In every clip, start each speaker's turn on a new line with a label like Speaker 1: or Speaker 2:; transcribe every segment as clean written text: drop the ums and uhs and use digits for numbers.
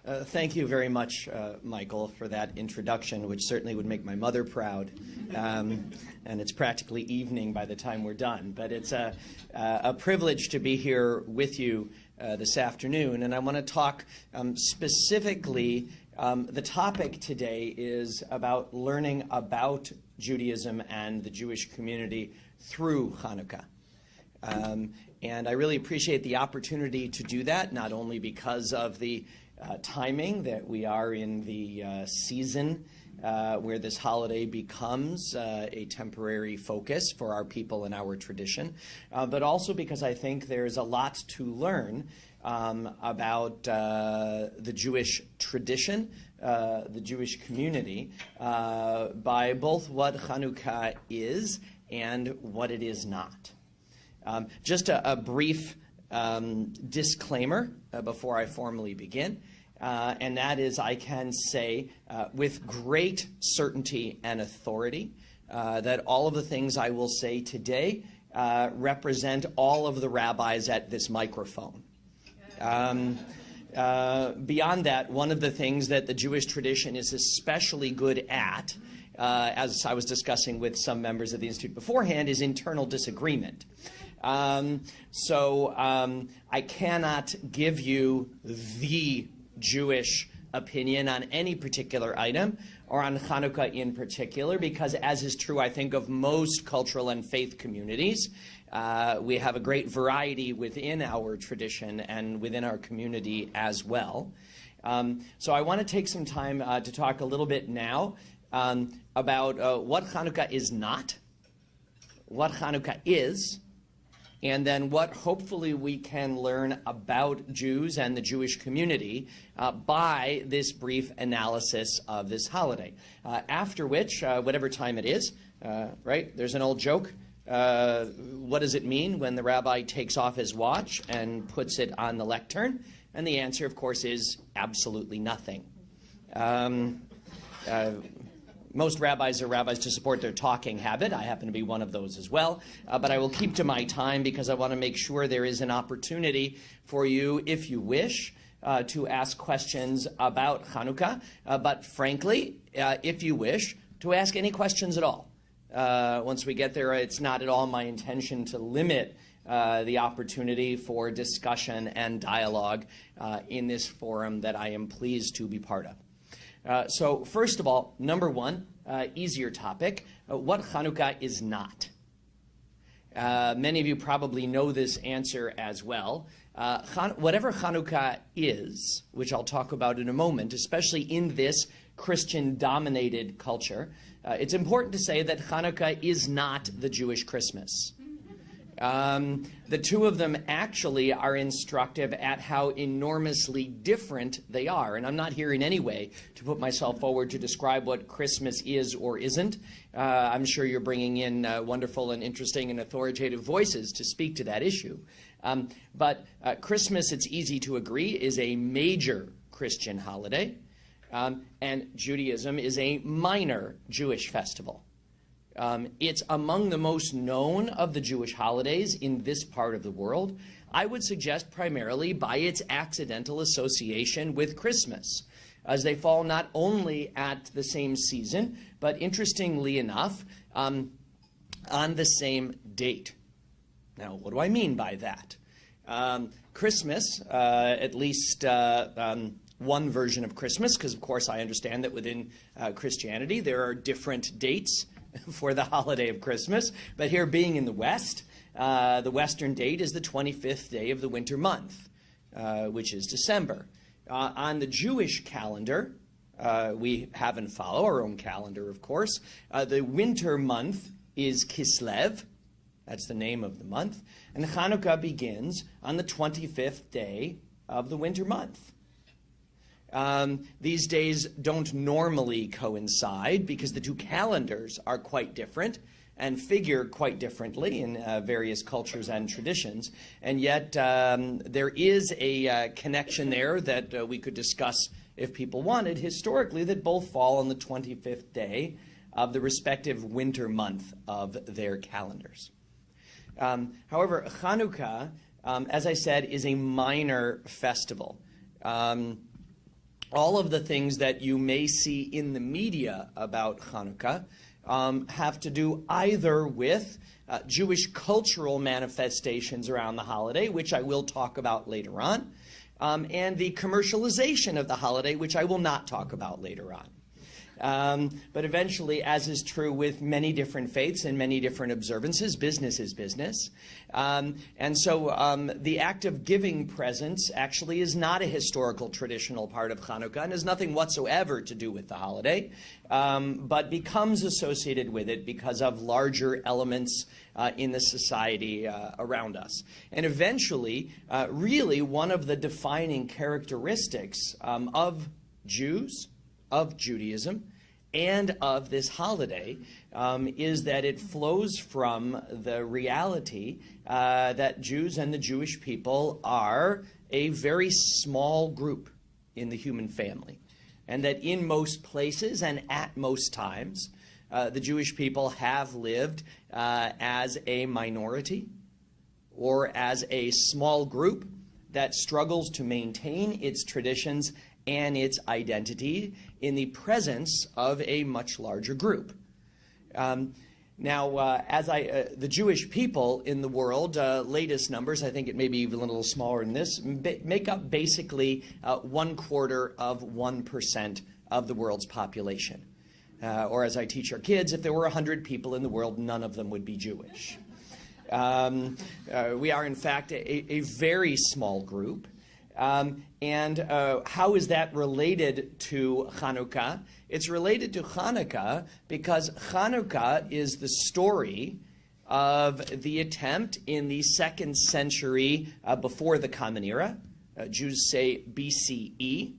Speaker 1: Thank you very much, Michael, for that introduction, which certainly would make my mother proud. And it's practically evening by the time we're done. But it's a privilege to be here with you this afternoon. And I want to talk specifically, the topic today is about learning about Judaism and the Jewish community through Hanukkah. And I really appreciate the opportunity to do that, not only because of the timing that we are in the season where this holiday becomes a temporary focus for our people and our tradition, but also because I think there's a lot to learn about the Jewish tradition, the Jewish community, by both what Chanukah is and what it is not. Just a brief disclaimer before I formally begin, and that is I can say with great certainty and authority that all of the things I will say today represent all of the rabbis at this microphone. Beyond that, one of the things that the Jewish tradition is especially good at, as I was discussing with some members of the Institute beforehand, is internal disagreement. So I cannot give you the Jewish opinion on any particular item or on Hanukkah in particular, because as is true, I think, of most cultural and faith communities, we have a great variety within our tradition and within our community as well. So I want to take some time to talk a little bit now about what Hanukkah is not, what Hanukkah is, and then what hopefully we can learn about Jews and the Jewish community by this brief analysis of this holiday. After which, whatever time it is, right, there's an old joke. What does it mean when the rabbi takes off his watch and puts it on the lectern? And the answer, of course, is absolutely nothing. Most rabbis are rabbis to support their talking habit. I happen to be one of those as well. But I will keep to my time because I want to make sure there is an opportunity for you, if you wish, to ask questions about Hanukkah. But frankly, if you wish, to ask any questions at all. Once we get there, it's not at all my intention to limit the opportunity for discussion and dialogue in this forum that I am pleased to be part of. So first of all, number one, easier topic, what Hanukkah is not. Many of you probably know this answer as well. Whatever Hanukkah is, which I'll talk about in a moment, especially in this Christian-dominated culture, it's important to say that Hanukkah is not the Jewish Christmas. The two of them actually are instructive at how enormously different they are. And I'm not here in any way to put myself forward to describe what Christmas is or isn't. I'm sure you're bringing in wonderful and interesting and authoritative voices to speak to that issue. But Christmas, it's easy to agree, is a major Christian holiday. And Judaism is a minor Jewish festival. It's among the most known of the Jewish holidays in this part of the world. I would suggest primarily by its accidental association with Christmas, as they fall not only at the same season, but interestingly enough, on the same date. Now, what do I mean by that? Christmas, at least one version of Christmas, because of course I understand that within Christianity there are different dates for the holiday of Christmas, but here being in the West, the Western date is the 25th day of the winter month, which is December. On the Jewish calendar, we have and follow our own calendar, of course. The winter month is Kislev, that's the name of the month, and Hanukkah begins on the 25th day of the winter month. These days don't normally coincide because the two calendars are quite different and figure quite differently in various cultures and traditions. And yet there is a connection there that we could discuss if people wanted historically, that both fall on the 25th day of the respective winter month of their calendars. However, Chanukah, as I said, is a minor festival. all of the things that you may see in the media about Hanukkah have to do either with Jewish cultural manifestations around the holiday, which I will talk about later on, and the commercialization of the holiday, which I will not talk about later on. But eventually, as is true with many different faiths and many different observances, business is business. And so the act of giving presents actually is not a historical traditional part of Chanukah and has nothing whatsoever to do with the holiday, but becomes associated with it because of larger elements in the society around us. And eventually, really one of the defining characteristics of Jews, of Judaism, and of this holiday is that it flows from the reality that Jews and the Jewish people are a very small group in the human family, and that in most places and at most times, the Jewish people have lived as a minority or as a small group that struggles to maintain its traditions and its identity in the presence of a much larger group. The Jewish people in the world, latest numbers, I think it may be even a little smaller than this, make up basically 1/4% of the world's population. Or as I teach our kids, if there were 100 people in the world, none of them would be Jewish. We are, in fact, a very small group. And how is that related to Chanukah? It's related to Chanukah because Chanukah is the story of the attempt in the 2nd century before the Common Era. Jews say BCE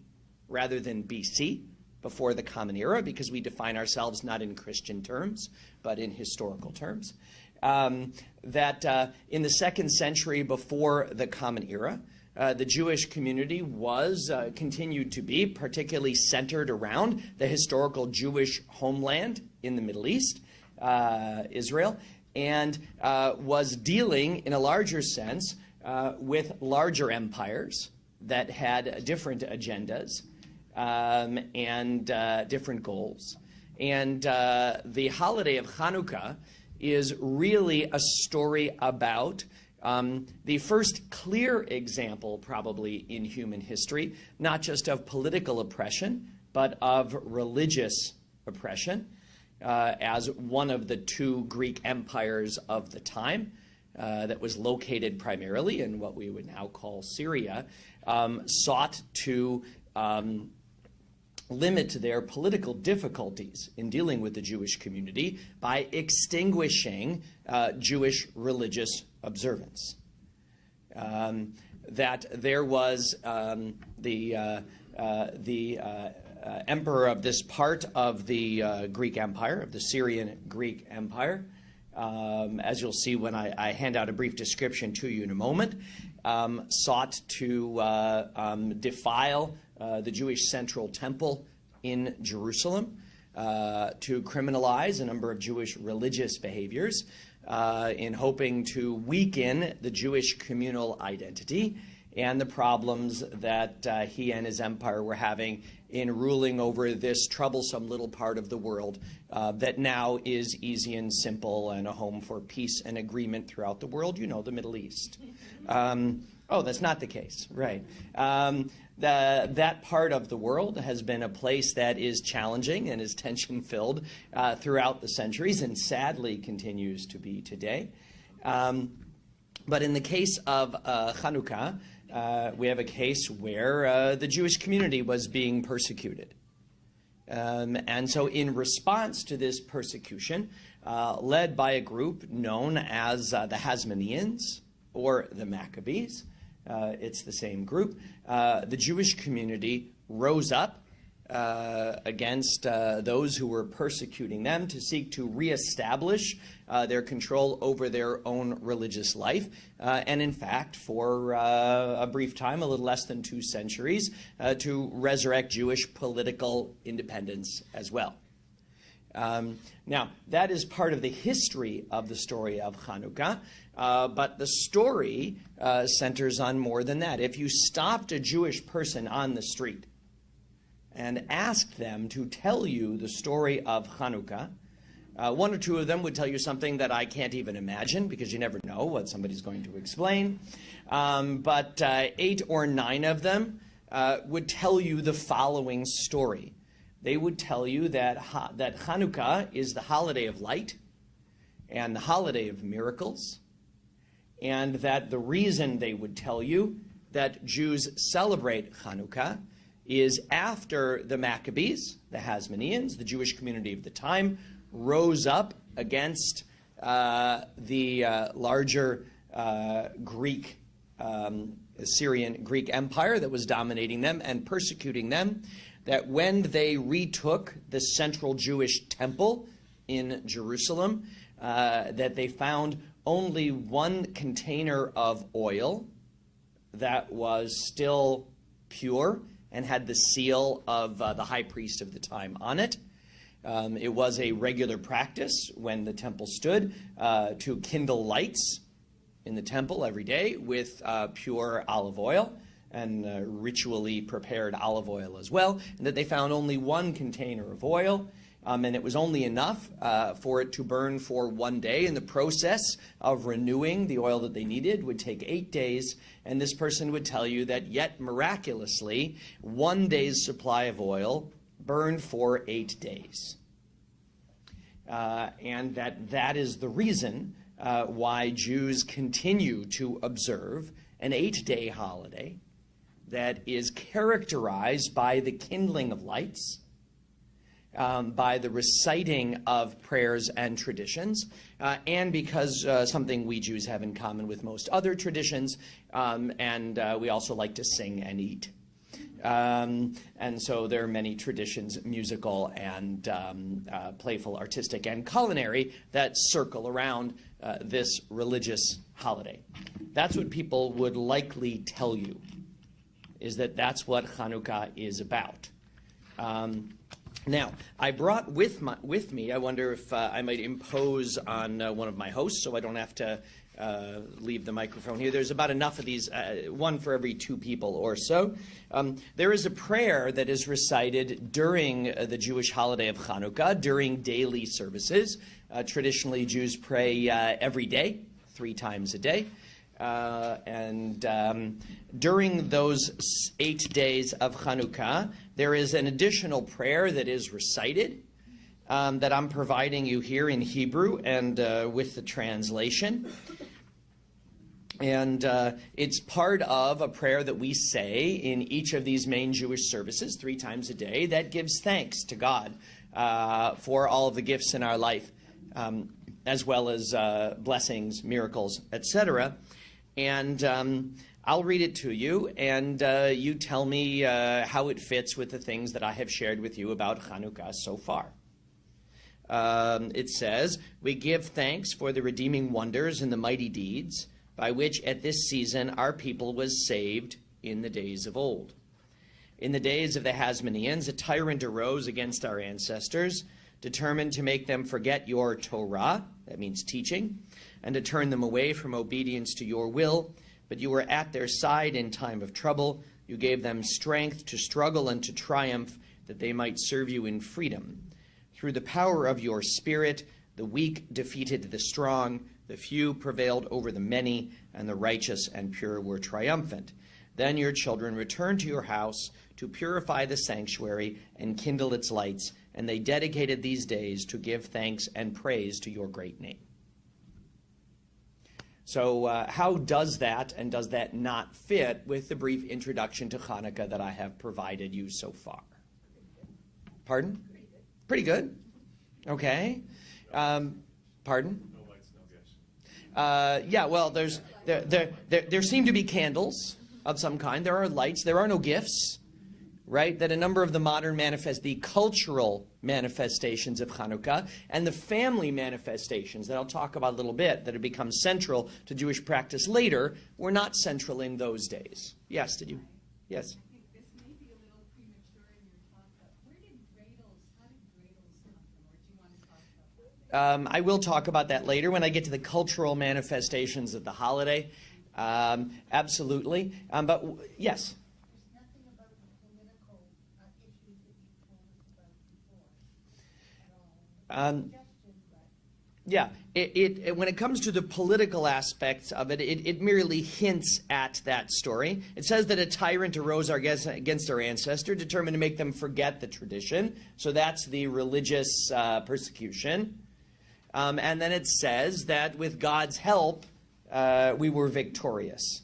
Speaker 1: rather than BC, before the Common Era, because we define ourselves not in Christian terms, but in historical terms. That in the 2nd century before the Common Era, the Jewish community was, continued to be, particularly centered around the historical Jewish homeland in the Middle East, Israel, and was dealing, in a larger sense, with larger empires that had different agendas and different goals. And the holiday of Hanukkah is really a story about the first clear example, probably, in human history, not just of political oppression, but of religious oppression, as one of the 2 Greek empires of the time that was located primarily in what we would now call Syria, sought to limit their political difficulties in dealing with the Jewish community by extinguishing Jewish religious observance. That there was the emperor of this part of the Greek Empire, of the Syrian Greek Empire, as you'll see when I hand out a brief description to you in a moment, sought to defile the Jewish Central Temple in Jerusalem, to criminalize a number of Jewish religious behaviors, in hoping to weaken the Jewish communal identity and the problems that he and his empire were having in ruling over this troublesome little part of the world that now is easy and simple and a home for peace and agreement throughout the world, you know, the Middle East. Oh, that's not the case, right. That part of the world has been a place that is challenging and is tension-filled throughout the centuries and sadly continues to be today. But in the case of Chanukah, we have a case where the Jewish community was being persecuted. And so in response to this persecution, led by a group known as the Hasmoneans or the Maccabees, it's the same group, the Jewish community rose up against those who were persecuting them to seek to reestablish their control over their own religious life, and in fact, for a brief time, a little less than 2 centuries, to resurrect Jewish political independence as well. Now, that is part of the history of the story of Chanukah, but the story centers on more than that. If you stopped a Jewish person on the street and asked them to tell you the story of Hanukkah. One or two of them would tell you something that I can't even imagine, because you never know what somebody's going to explain. But 8 or 9 of them would tell you the following story. They would tell you that Hanukkah is the holiday of light and the holiday of miracles, and that the reason they would tell you that Jews celebrate Hanukkah is after the Maccabees, the Hasmoneans, the Jewish community of the time, rose up against the larger Greek, Assyrian Greek Empire that was dominating them and persecuting them, that when they retook the central Jewish temple in Jerusalem, that they found only one container of oil that was still pure and had the seal of the high priest of the time on it. It was a regular practice when the temple stood to kindle lights in the temple every day with pure olive oil and ritually prepared olive oil as well, and that they found only one container of oil, and it was only enough for it to burn for one day. And the process of renewing the oil that they needed would take 8 days, and this person would tell you that yet miraculously, 1 day's supply of oil burned for 8 days. And that is the reason why Jews continue to observe an 8-day holiday that is characterized by the kindling of lights, by the reciting of prayers and traditions, and because something we Jews have in common with most other traditions, and we also like to sing and eat. And so there are many traditions, musical and playful, artistic, and culinary, that circle around this religious holiday. That's what people would likely tell you, is that that's what Chanukah is about. Now, I brought with me, I wonder if I might impose on one of my hosts so I don't have to leave the microphone here. There's about enough of these, one for every 2 people or so. There is a prayer that is recited during the Jewish holiday of Hanukkah, during daily services. Traditionally, Jews pray every day, 3 times a day. And during those 8 days of Hanukkah, there is an additional prayer that is recited that I'm providing you here in Hebrew and with the translation. And it's part of a prayer that we say in each of these main Jewish services 3 times a day that gives thanks to God for all of the gifts in our life, as well as blessings, miracles, etc. And I'll read it to you, and you tell me how it fits with the things that I have shared with you about Chanukah so far. It says, "We give thanks for the redeeming wonders and the mighty deeds by which at this season our people was saved in the days of old. In the days of the Hasmoneans, a tyrant arose against our ancestors, determined to make them forget your Torah," that means teaching, "and to turn them away from obedience to your will. But you were at their side in time of trouble. You gave them strength to struggle and to triumph, that they might serve you in freedom. Through the power of your Spirit, the weak defeated the strong, the few prevailed over the many, and the righteous and pure were triumphant. Then your children returned to your house to purify the sanctuary and kindle its lights, and they dedicated these days to give thanks and praise to your great name." So how does that and does that not fit with the brief introduction to Hanukkah that I have provided you so far? Pardon? Pretty good. Okay. Pardon?
Speaker 2: No lights, no gifts.
Speaker 1: Yeah, well, there seem to be candles of some kind. There are lights. There are no gifts, right? That a number of the modern the cultural manifestations of Hanukkah and the family manifestations that I'll talk about a little bit that have become central to Jewish practice later were not central in those days. Yes, did you? Yes.
Speaker 3: I think this may be a little premature in your talk, but how did Dreidels come from, or do you want to talk about that?
Speaker 1: I will talk about that later when I get to the cultural manifestations of the holiday. Absolutely. But yes.
Speaker 3: There's nothing about the political issues
Speaker 1: Yeah, when it comes to the political aspects of it, it merely hints at that story. It says that a tyrant arose against our ancestor, determined to make them forget the tradition. So that's the religious persecution. And then it says that with God's help, we were victorious.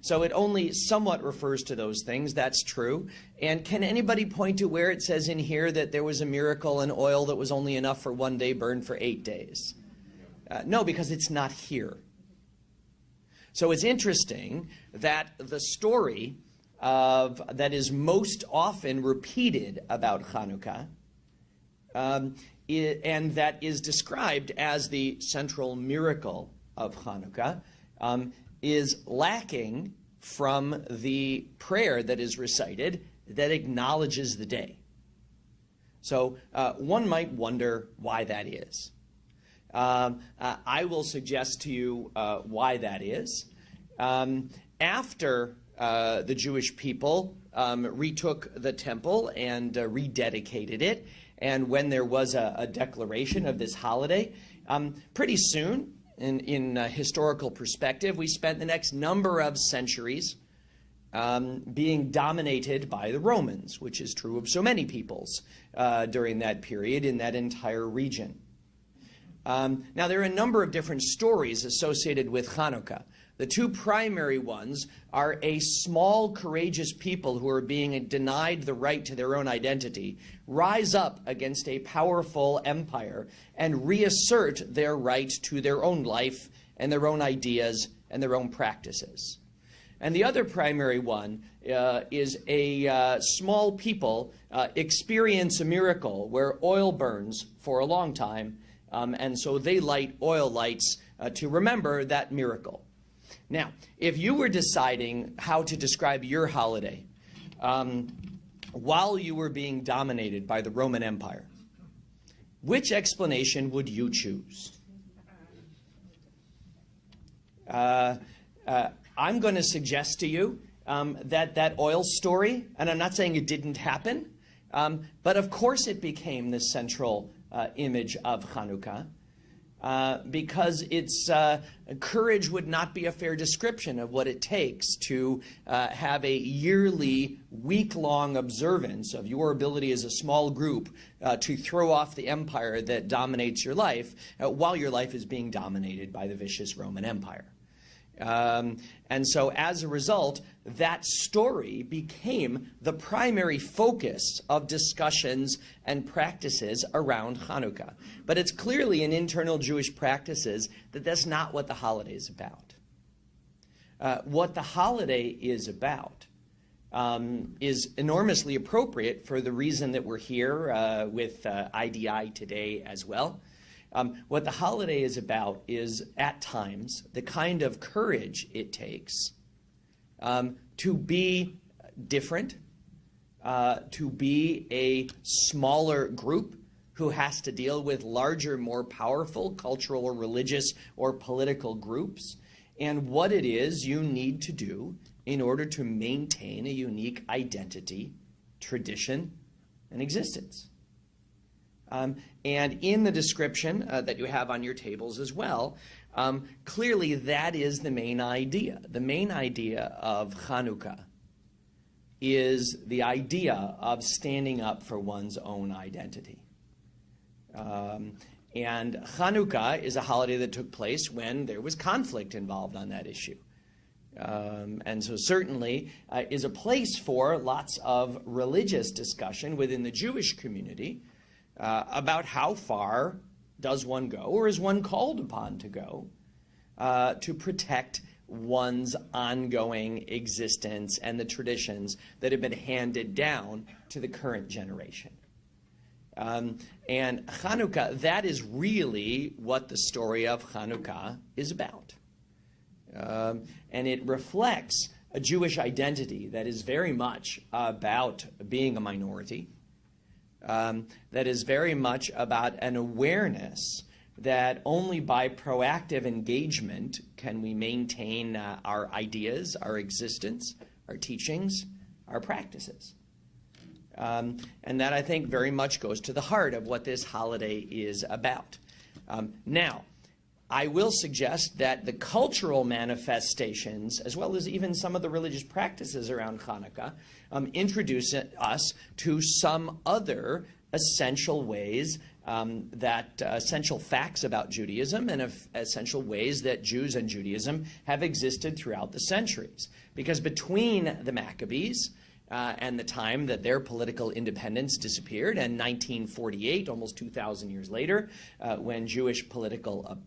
Speaker 1: So it only somewhat refers to those things. That's true. And can anybody point to where it says in here that there was a miracle in oil that was only enough for 1 day burned for 8 days? No, because it's not here. So it's interesting that the story that is most often repeated about Chanukah and that is described as the central miracle of Chanukah is lacking from the prayer that is recited that acknowledges the day. So one might wonder why that is. I will suggest to you why that is. After the Jewish people retook the temple and rededicated it, and when there was a declaration of this holiday, pretty soon, in historical perspective, we spent the next number of centuries being dominated by the Romans, which is true of so many peoples during that period in that entire region. Now, there are a number of different stories associated with Chanukah. The two primary ones are a small, courageous people who are being denied the right to their own identity rise up against a powerful empire and reassert their right to their own life and their own ideas and their own practices. And the other primary one is a small people experience a miracle where oil burns for a long time, and so they light oil lights to remember that miracle. Now, if you were deciding how to describe your holiday while you were being dominated by the Roman Empire, which explanation would you choose? I'm going to suggest to you that oil story, and I'm not saying it didn't happen, but of course it became the central image of Chanukah. Because its courage would not be a fair description of what it takes to have a yearly, week-long observance of your ability as a small group to throw off the empire that dominates your life while your life is being dominated by the vicious Roman Empire. And so as a result, that story became the primary focus of discussions and practices around Chanukah. But it's clearly in internal Jewish practices that that's not what the holiday is about. What the holiday is about is enormously appropriate for the reason that we're here with IDI today as well. What the holiday is about is, at times, the kind of courage it takes to be different, to be a smaller group who has to deal with larger, more powerful cultural or religious or political groups, and what it is you need to do in order to maintain a unique identity, tradition, and existence. And in the description that you have on your tables as well, clearly that is the main idea. The main idea of Chanukah is the idea of standing up for one's own identity. And Chanukah is a holiday that took place when there was conflict involved on that issue. And so certainly is a place for lots of religious discussion within the Jewish community about how far does one go, or is one called upon to go, to protect one's ongoing existence and the traditions that have been handed down to the current generation. And Chanukah, that is really what the story of Chanukah is about. And it reflects a Jewish identity that is very much about being a minority, that is very much about an awareness that only by proactive engagement can we maintain our ideas, our existence, our teachings, our practices. And that, I think, very much goes to the heart of what this holiday is about. Now, I will suggest that the cultural manifestations, as well as even some of the religious practices around Hanukkah, introduce us to some other essential ways, essential facts about Judaism and essential ways that Jews and Judaism have existed throughout the centuries. Because between the Maccabees and the time that their political independence disappeared, and 1948, almost 2,000 years later, when Jewish political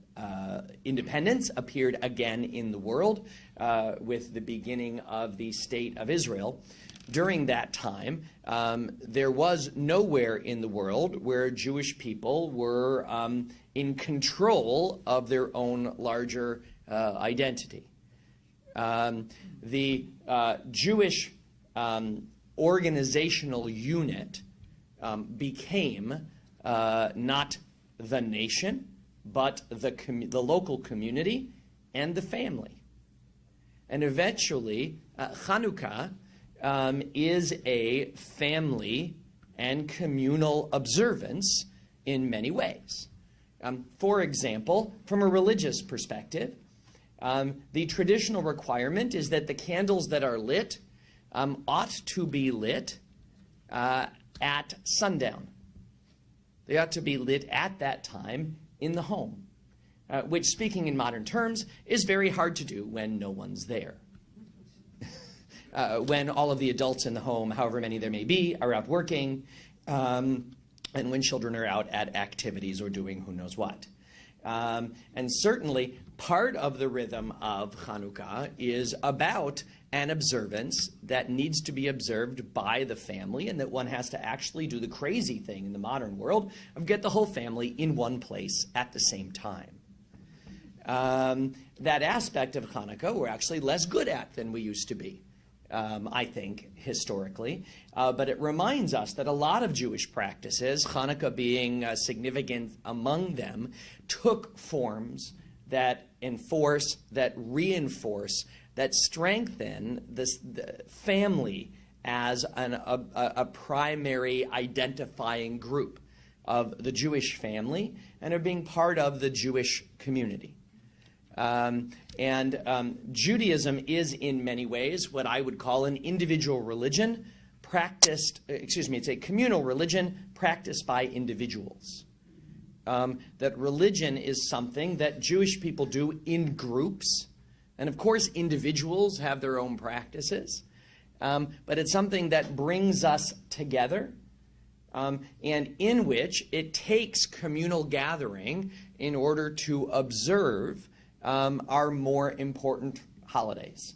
Speaker 1: independence appeared again in the world with the beginning of the State of Israel, during that time, there was nowhere in the world where Jewish people were in control of their own larger identity. The Jewish organizational unit became not the nation, but the local community and the family. And eventually, Chanukah is a family and communal observance in many ways. For example, from a religious perspective, the traditional requirement is that the candles that are lit ought to be lit at sundown. They ought to be lit at that time in the home, which, speaking in modern terms, is very hard to do when no one's there. When all of the adults in the home, however many there may be, are out working, and when children are out at activities or doing who knows what. And certainly, part of the rhythm of Chanukah is about an observance that needs to be observed by the family, and that one has to actually do the crazy thing in the modern world of get the whole family in one place at the same time. That aspect of Hanukkah we're actually less good at than we used to be. I think, historically. But it reminds us that a lot of Jewish practices, Hanukkah being significant among them, took forms that enforce, that reinforce, that strengthen the family as a primary identifying group of the Jewish family and of being part of the Jewish community. Judaism is in many ways what I would call an individual religion it's a communal religion practiced by individuals. That religion is something that Jewish people do in groups. And of course, individuals have their own practices. But it's something that brings us together, and in which it takes communal gathering in order to observe our more important holidays.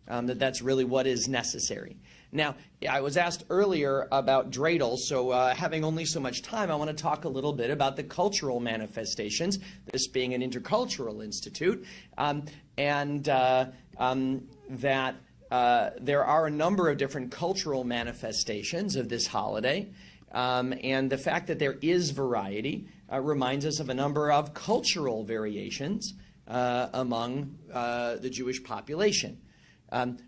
Speaker 1: That's really what is necessary. Now, I was asked earlier about Dreidel, so having only so much time, I want to talk a little bit about the cultural manifestations, this being an intercultural institute, that there are a number of different cultural manifestations of this holiday, and the fact that there is variety reminds us of a number of cultural variations among the Jewish population.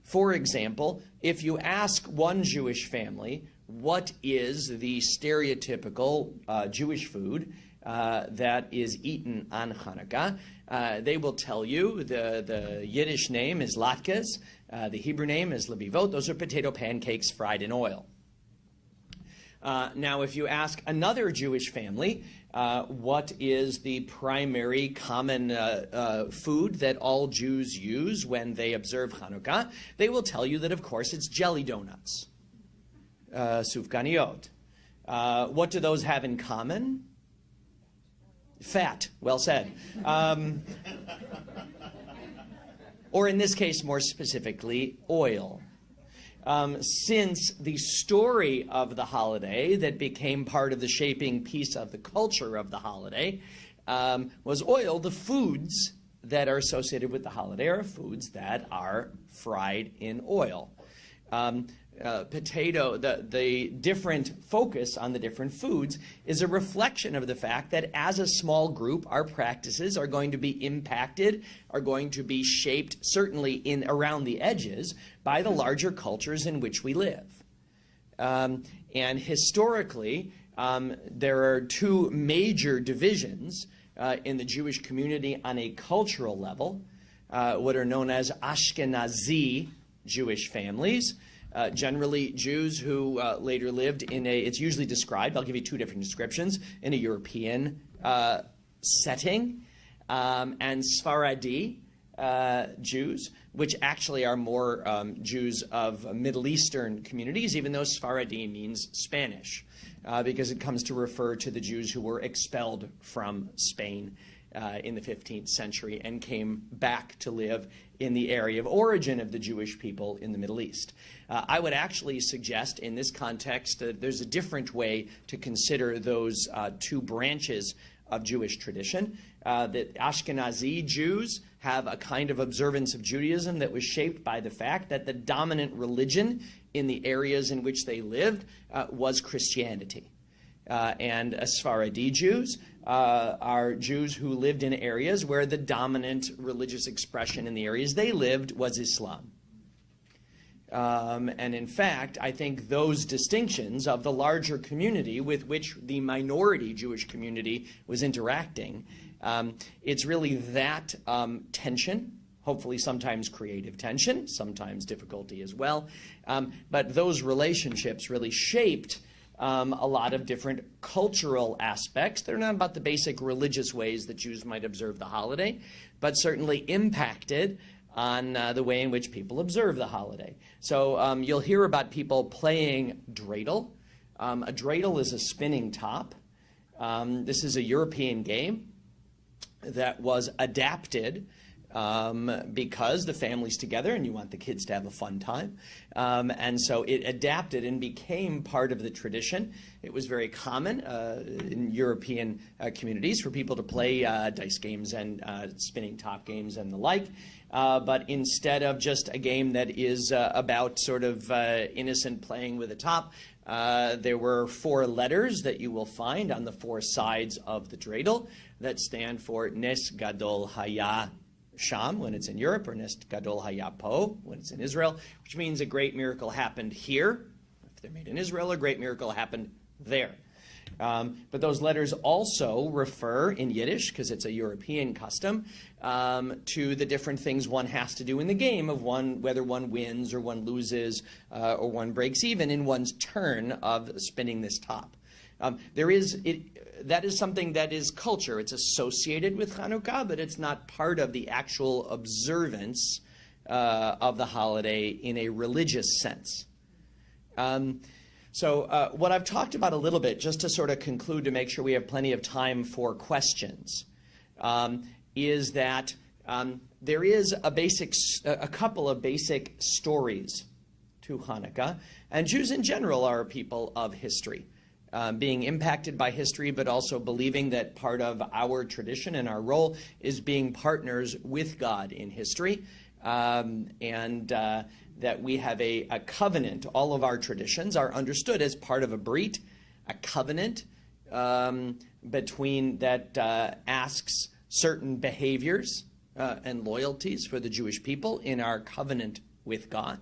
Speaker 1: For example, if you ask one Jewish family what is the stereotypical Jewish food that is eaten on Hanukkah, they will tell you the Yiddish name is latkes, the Hebrew name is lebivot. Those are potato pancakes fried in oil. Now, if you ask another Jewish family what is the primary common food that all Jews use when they observe Hanukkah, they will tell you that, of course, it's jelly donuts, sufganiyot. What do those have in common? Fat. Well said. Or in this case, more specifically, oil. Since the story of the holiday that became part of the shaping piece of the culture of the holiday was oil, the foods that are associated with the holiday are foods that are fried in oil. The different focus on the different foods is a reflection of the fact that as a small group, our practices are going to be impacted, are going to be shaped, certainly around the edges, by the larger cultures in which we live. And historically, there are two major divisions in the Jewish community on a cultural level, what are known as Ashkenazi Jewish families, generally Jews who later lived in it's usually described, I'll give you two different descriptions, in a European setting, and Sephardi Jews, which actually are more Jews of Middle Eastern communities, even though Sephardi means Spanish, because it comes to refer to the Jews who were expelled from Spain in the 15th century and came back to live in the area of origin of the Jewish people in the Middle East. I would actually suggest in this context that there's a different way to consider those two branches of Jewish tradition. That Ashkenazi Jews have a kind of observance of Judaism that was shaped by the fact that the dominant religion in the areas in which they lived was Christianity. And Sephardi Jews are Jews who lived in areas where the dominant religious expression in the areas they lived was Islam. And in fact, I think those distinctions of the larger community with which the minority Jewish community was interacting, it's really that tension, hopefully sometimes creative tension, sometimes difficulty as well, but those relationships really shaped a lot of different cultural aspects. They're not about the basic religious ways that Jews might observe the holiday, but certainly impacted on the way in which people observe the holiday. So you'll hear about people playing Dreidel. A Dreidel is a spinning top. This is a European game that was adapted because the family's together and you want the kids to have a fun time. And so it adapted and became part of the tradition. It was very common in European communities for people to play dice games and spinning top games and the like. But instead of just a game that is about sort of innocent playing with a top, there were 4 letters that you will find on the 4 sides of the dreidel that stand for Nes Gadol Haya Sham when it's in Europe, or Nes Gadol Haya Po when it's in Israel, which means a great miracle happened here. If they're made in Israel, a great miracle happened there. But those letters also refer in Yiddish, because it's a European custom, to the different things one has to do in the game of whether one wins or one loses or one breaks even in one's turn of spinning this top. That is something that is culture. It's associated with Chanukah, but it's not part of the actual observance of the holiday in a religious sense. So what I've talked about a little bit, just to sort of conclude to make sure we have plenty of time for questions, is that there is a couple of basic stories to Hanukkah, and Jews in general are people of history, being impacted by history, but also believing that part of our tradition and our role is being partners with God in history, and that we have a covenant. All of our traditions are understood as part of a brit, a covenant between that asks certain behaviors and loyalties for the Jewish people in our covenant with God.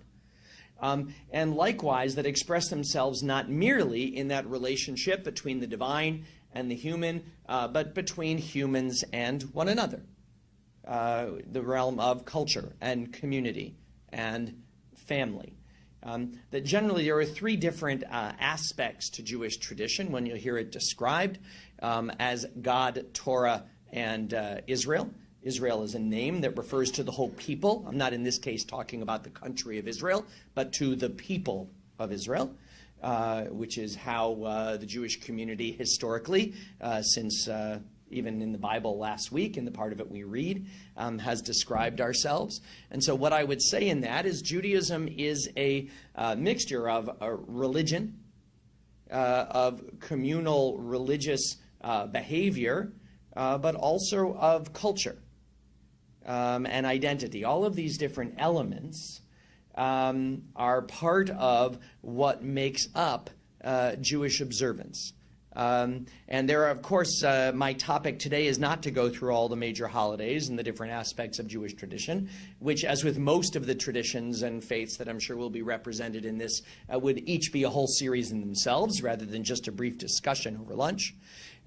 Speaker 1: And likewise, that express themselves not merely in that relationship between the divine and the human, but between humans and one another, the realm of culture and community and family. That generally there are 3 different aspects to Jewish tradition when you hear it described as God, Torah, and Israel. Israel is a name that refers to the whole people. I'm not in this case talking about the country of Israel, but to the people of Israel, which is how the Jewish community historically, since even in the Bible last week, in the part of it we read, has described ourselves. And so what I would say in that is Judaism is a mixture of religion, of communal religious behavior, but also of culture and identity. All of these different elements are part of what makes up Jewish observance. And there are, of course, my topic today is not to go through all the major holidays and the different aspects of Jewish tradition, which, as with most of the traditions and faiths that I'm sure will be represented in this, would each be a whole series in themselves rather than just a brief discussion over lunch.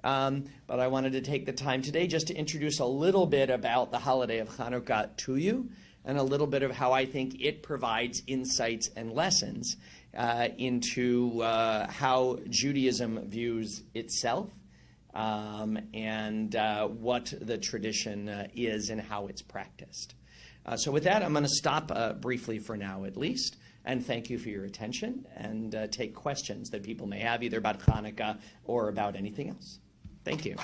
Speaker 1: But I wanted to take the time today just to introduce a little bit about the holiday of Hanukkah to you, and a little bit of how I think it provides insights and lessons into how Judaism views itself and what the tradition is and how it's practiced. So with that, I'm going to stop briefly for now at least, and thank you for your attention, and take questions that people may have either about Hanukkah or about anything else. Thank you.